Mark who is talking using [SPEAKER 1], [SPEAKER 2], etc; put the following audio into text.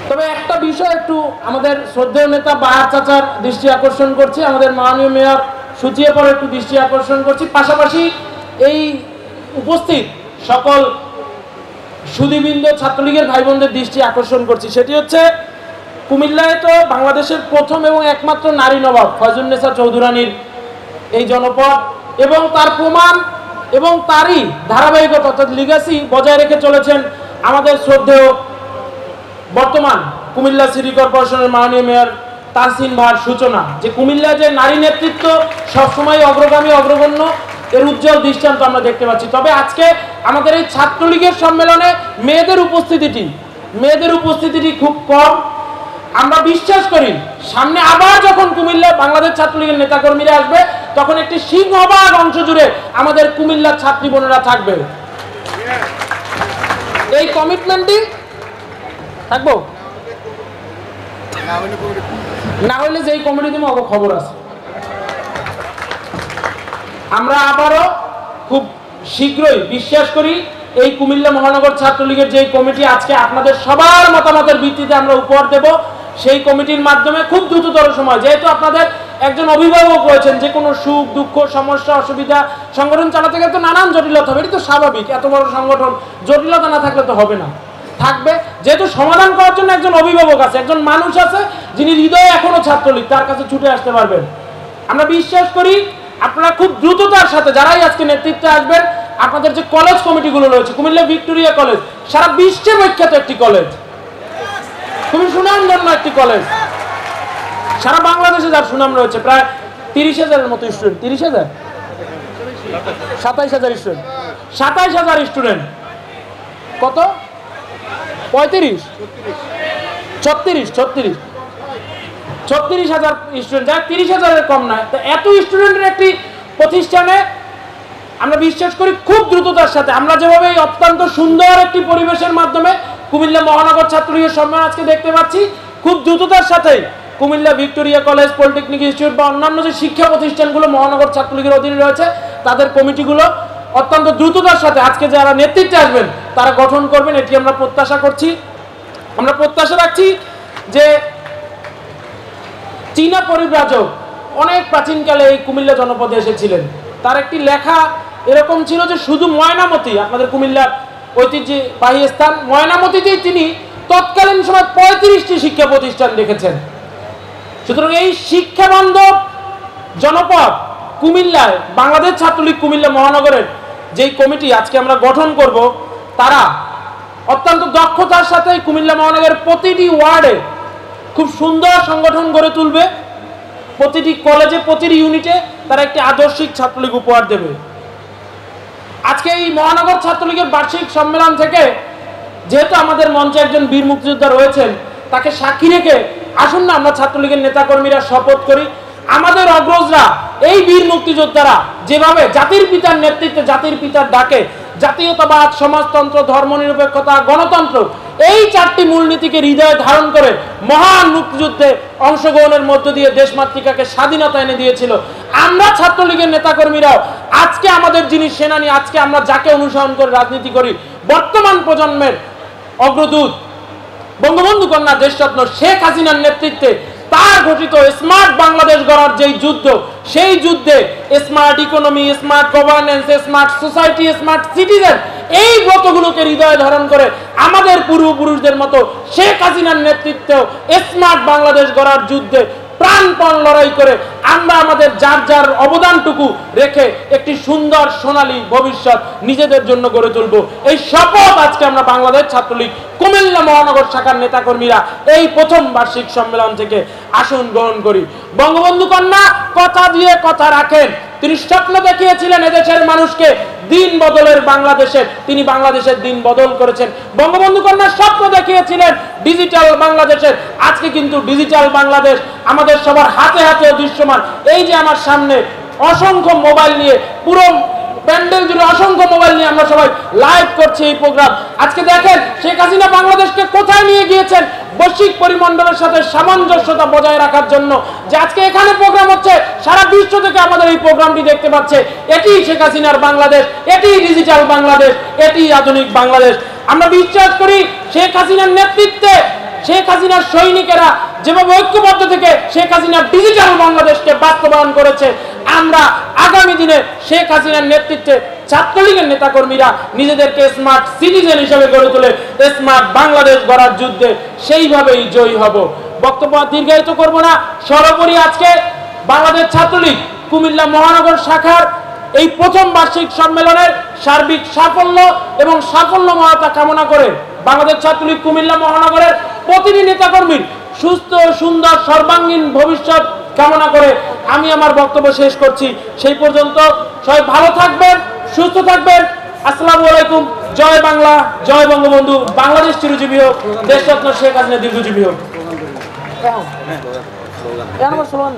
[SPEAKER 1] তবে একটা বিষয় একটু আমাদের শ্রদ্ধেয় নেতা বাহার চাচার দৃষ্টি আকর্ষণ করছে, আমাদের মাননীয় মেয়র সুচিয়ে পরে একটু দৃষ্টি আকর্ষণ করছি, পাশাপাশি এই উপস্থিত সকল সুধীবৃন্দ ছাত্রলীগের ভাই বোনদের দৃষ্টি আকর্ষণ করছি। সেটি হচ্ছে কুমিল্লায় তো বাংলাদেশের প্রথম এবং একমাত্র নারী নবাব ফয়জুন্নেসা চৌধুরানীর এই জনপদ, এবং তার প্রমাণ এবং তারই ধারাবাহিকতা অর্থাৎ লিগাসি বজায় রেখে চলেছেন আমাদের শ্রদ্ধেয় বর্তমান কুমিল্লা সিটি কর্পোরেশনের মাননীয় মেয়র তাহসিন ভার সূচনা, যে কুমিল্লায় যে নারী নেতৃত্ব সবসময় অগ্রগামী অগ্রগণ্য, এর উজ্জ্বল দৃষ্টান্ত আমরা দেখতে পাচ্ছি। তবে আজকে আমাদের এই ছাত্রলীগের সম্মেলনে মেয়েদের উপস্থিতিটি খুব কম। আমরা বিশ্বাস করি সামনে আবার যখন কুমিল্লা বাংলাদেশ ছাত্রলীগের নেতাকর্মীরা আসবে তখন একটি সিংহভাগ অংশ জুড়ে আমাদের কুমিল্লার ছাত্রী বোনেরা থাকবে। এই কমিটমেন্টটি থাকবো, না হলে যেই কমিটি দিব খবর আছে। আমরা আবারও খুব শীঘ্রই বিশ্বাস করি এই কুমিল্লা মহানগর ছাত্রলীগের যে কমিটি আজকে আপনাদের সবার মতামতের ভিত্তিতে আমরা উপহার দেব, সেই কমিটির মাধ্যমে খুব দ্রুততর সময়, যেহেতু আপনাদের একজন অভিভাবক রয়েছেন, যে কোনো সুখ দুঃখ সমস্যা অসুবিধা সংগঠন চালাতে গেলে তো নানান জটিলতা হবে, এটি তো স্বাভাবিক, এত বড় সংগঠন জটিলতা না থাকলে তো হবে না, থাকবে। যেহেতু সমাধান করার জন্য একজন অভিভাবক আছে, একজন মানুষ আছে যিনি হৃদয়ে এখনো ছাত্রলীগ, তার কাছে ছুটে আসতে পারবেন। আমরা বিশ্বাস করি আপনারা খুব দ্রুততার সাথে যারাই আজকে নেতৃত্বে আসবেন, আপনাদের যে কলেজ কমিটিগুলো রয়েছে, কুমিল্লা ভিক্টোরিয়া কলেজ সারা বিশ্বে বিখ্যাত একটি কলেজ, খুবই সুনামধন্য একটি কলেজ, সারা বাংলাদেশে যার সুনাম রয়েছে, প্রায় 30,000-এর মতো স্টুডেন্ট, 30,000 27,000 স্টুডেন্ট, 27,000 স্টুডেন্ট, কত 35 36,000 স্টুডেন্ট, যা 30,000-এর কম নয়। তো এত স্টুডেন্টের একটি প্রতিষ্ঠানে আমরা বিশ্বাস করি খুব দ্রুততার সাথে আমরা যেভাবে এই অত্যন্ত সুন্দর একটি পরিবেশের মাধ্যমে কুমিল্লা মহানগর ছাত্রলীগের সম্মেলন আজকে দেখতে পাচ্ছি, খুব দ্রুততার সাথেই Comilla Victoria college, polytechnic institute বা অন্যান্য যে শিক্ষা প্রতিষ্ঠানগুলো মহানগর ছাত্রলীগের অধীনে রয়েছে তাদের কমিটিগুলো অত্যন্ত দ্রুততার সাথে আজকে যারা নেতৃত্বে আসবেন তারা গঠন করবেন, এটি আমরা প্রত্যাশা করছি। আমরা প্রত্যাশা রাখছি যে চীনা পরিব্রাজক অনেক প্রাচীনকালে এই কুমিল্লা জনপদে এসেছিলেন, তার একটি লেখা এরকম ছিল যে শুধু ময়নামতি, আপনাদের কুমিল্লার ঐতিহ্যবাহী স্থান ময়নামতিতেই তিনি তৎকালীন সময় 35টি শিক্ষা প্রতিষ্ঠান দেখেছেন। সুতরাং এই শিক্ষা বান্ধব জনপদ কুমিল্লায় বাংলাদেশ ছাত্রলীগ কুমিল্লা মহানগরের যেই কমিটি আজকে আমরা গঠন করব, তারা অত্যন্ত দক্ষতার সাথে কুমিল্লা মহানগরের প্রতিটি ওয়ার্ডে খুব সুন্দর সংগঠন গড়ে তুলবে, প্রতিটি কলেজে প্রতিটি ইউনিটে তারা একটি আদর্শিক ছাত্রলীগ উপহার দেবে। আজকে এই মহানগর ছাত্রলীগের বার্ষিক সম্মেলন থেকে যেহেতু আমাদের মঞ্চে একজন বীর মুক্তিযোদ্ধা রয়েছেন, তাকে সাক্ষী রেখে আসুন না আমরা ছাত্রলীগের নেতাকর্মীরা শপথ করি, আমাদের অগ্রজরা এই বীর মুক্তিযোদ্ধারা যেভাবে জাতির পিতার নেতৃত্বে, জাতির পিতার ডাকে জাতীয়তাবাদ, সমাজতন্ত্র, ধর্মনিরপেক্ষতা, গণতন্ত্র এই 4টি মূলনীতিকে হৃদয়ে ধারণ করে মহান মুক্তিযুদ্ধে অংশগ্রহণের মধ্য দিয়ে দেশমাতৃকাকে স্বাধীনতা এনে দিয়েছিল, আমরা ছাত্রলীগের নেতাকর্মীরাও আজকে আমাদের যিনি সেনানী, আজকে আমরা যাকে অনুসরণ করে রাজনীতি করি, বর্তমান প্রজন্মের অগ্রদূত বঙ্গবন্ধু কন্যা দেশরত্ন শেখ হাসিনার নেতৃত্বে তার গঠিত স্মার্ট বাংলাদেশ গড়ার যেই যুদ্ধ, সেই যুদ্ধে smart economy, smart governance, smart society, smart citizen এই ব্রতগুলোকে হৃদয়ে ধারণ করে আমাদের পূর্বপুরুষদের মতো শেখ হাসিনার নেতৃত্বে স্মার্ট বাংলাদেশ গড়ার যুদ্ধে প্রাণপণ লড়াই করে আমরা আমাদের যার যার অবদানটুকু রেখে একটি সুন্দর সোনালী ভবিষ্যৎ নিজেদের জন্য গড়ে তুলব। এই শপথ আজকে আমরা বাংলাদেশ ছাত্রলীগ কুমিল্লা মহানগর শাখার নেতাকর্মীরা এই প্রথম বার্ষিক সম্মেলন থেকে আসন গ্রহণ করি। বঙ্গবন্ধু কন্যা কথা দিয়ে কথা রাখেন, তিনি স্বপ্ন দেখিয়েছিলেন এদেশের মানুষকে দিন বদলের বাংলাদেশের, তিনি বাংলাদেশের দিন বদল করেছেন। বঙ্গবন্ধু কন্যা স্বপ্ন দেখিয়েছিলেন ডিজিটাল বাংলাদেশের, আজকে কিন্তু ডিজিটাল বাংলাদেশ আমাদের সবার হাতে হাতে দৃশ্যমান। এই যে আমার সামনে অসংখ্য মোবাইল নিয়ে, পুরো প্যান্ডেল জুড়ে অসংখ্য মোবাইল নিয়ে আমরা সবাই লাইভ করছি এই প্রোগ্রাম। আজকে দেখেন শেখ হাসিনা বাংলাদেশকে কোথায় নিয়ে গিয়েছেন, বৈশ্বিক পরিমণ্ডলের সাথে সামঞ্জস্যতা বজায় রাখার জন্য, যে আজকে এখানে প্রোগ্রাম হচ্ছে, সারা বিশ্ব থেকে আমাদের এই প্রোগ্রামটি দেখতে পাচ্ছে। এটি শেখ হাসিনার বাংলাদেশ, এটি ডিজিটাল বাংলাদেশ, এটি আধুনিক বাংলাদেশ। আমরা বিশ্বাস করি শেখ হাসিনার নেতৃত্বে শেখ হাসিনার সৈনিকেরা যেভাবে ঐক্যবদ্ধ থেকে শেখ হাসিনার ডিজিটাল বাংলাদেশকে বাস্তবায়ন করেছে, আমরা আগামী দিনে শেখ হাসিনার নেতৃত্বে ছাত্রলীগের নেতাকর্মীরা নিজেদেরকে স্মার্ট সিটিজেন হিসেবে গড়ে তোলে স্মার্ট বাংলাদেশ গড়ার যুদ্ধে সেইভাবেই জয়ী হব। বক্তব্য দীর্ঘায়িত করব না, সর্বোপরি আজকে বাংলাদেশ ছাত্রলীগ কুমিল্লা মহানগর শাখার এই প্রথম বার্ষিক সম্মেলনের সার্বিক সাফল্য এবং সাফল্যময়তা কামনা করে বাংলাদেশ ছাত্রলীগ কুমিল্লা মহানগরের প্রতিটি নেতাকর্মীর সুস্থ সুন্দর সর্বাঙ্গীন ভবিষ্যৎ কামনা করে আমি আমার বক্তব্য শেষ করছি। সেই পর্যন্ত সবাই ভালো থাকবেন, সুস্থ থাকবেন। আসসালামু আলাইকুম। জয় বাংলা, জয় বঙ্গবন্ধু, বাংলাদেশ চিরজীবী হোক, দেশরত্ন শেখ হাসিনা দীর্ঘজীবী হোক। স্লোগান